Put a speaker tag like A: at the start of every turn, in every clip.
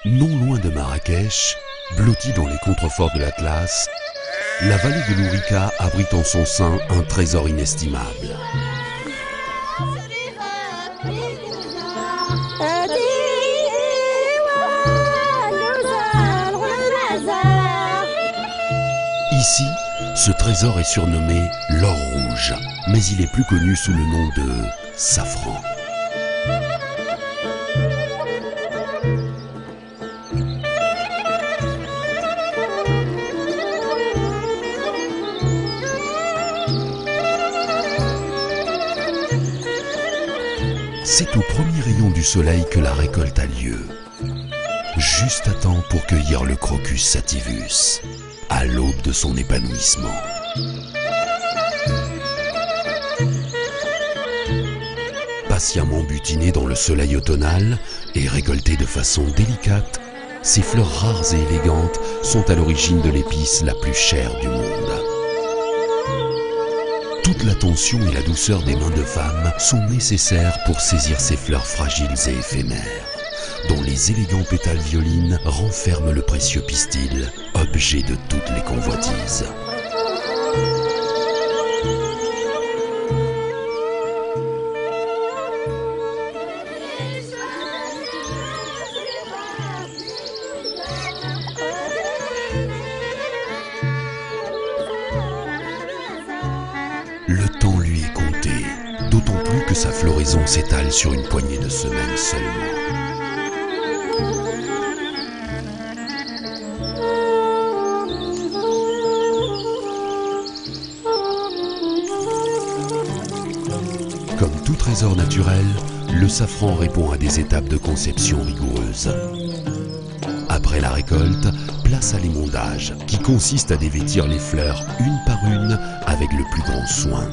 A: Non loin de Marrakech, blottie dans les contreforts de l'Atlas, la vallée de l'Ourika abrite en son sein un trésor inestimable. Ici, ce trésor est surnommé l'or rouge, mais il est plus connu sous le nom de safran. C'est au premier rayon du soleil que la récolte a lieu. Juste à temps pour cueillir le Crocus sativus, à l'aube de son épanouissement. Patiemment butinées dans le soleil automnal et récoltées de façon délicate, ces fleurs rares et élégantes sont à l'origine de l'épice la plus chère du monde. Toute l'attention et la douceur des mains de femmes sont nécessaires pour saisir ces fleurs fragiles et éphémères, dont les élégants pétales violines renferment le précieux pistil, objet de toutes les convoitises. Le temps lui est compté, d'autant plus que sa floraison s'étale sur une poignée de semaines seulement. Comme tout trésor naturel, le safran répond à des étapes de conception rigoureuses. Après la récolte, place à l'émondage, qui consiste à dévêtir les fleurs une par une avec le plus grand soin.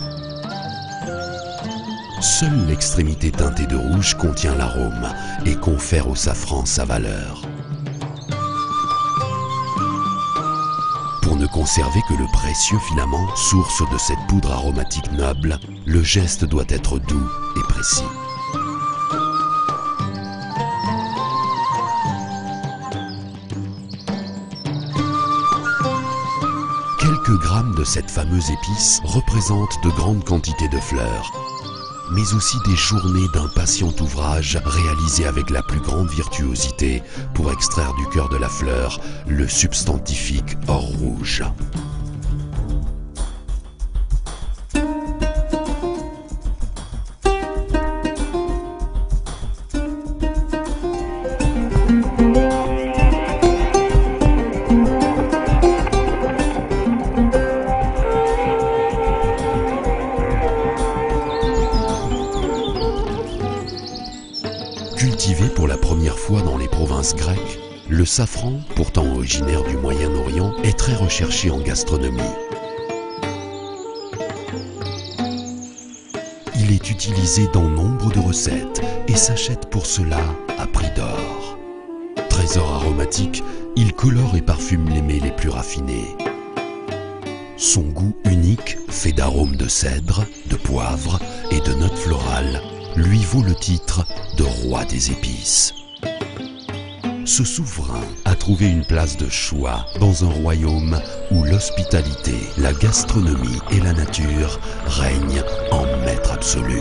A: Seule l'extrémité teintée de rouge contient l'arôme et confère au safran sa valeur. Pour ne conserver que le précieux filament, source de cette poudre aromatique noble, le geste doit être doux et précis. Quelques grammes de cette fameuse épice représentent de grandes quantités de fleurs, mais aussi des journées d'un patient ouvrage réalisé avec la plus grande virtuosité pour extraire du cœur de la fleur le substantifique or rouge. Cultivé pour la première fois dans les provinces grecques, le safran, pourtant originaire du Moyen-Orient, est très recherché en gastronomie. Il est utilisé dans nombre de recettes et s'achète pour cela à prix d'or. Trésor aromatique, il colore et parfume les mets les plus raffinés. Son goût unique, fait d'arômes de cèdre, de poivre et de notes florales, lui vaut le titre de roi des épices. Ce souverain a trouvé une place de choix dans un royaume où l'hospitalité, la gastronomie et la nature règnent en maître absolu.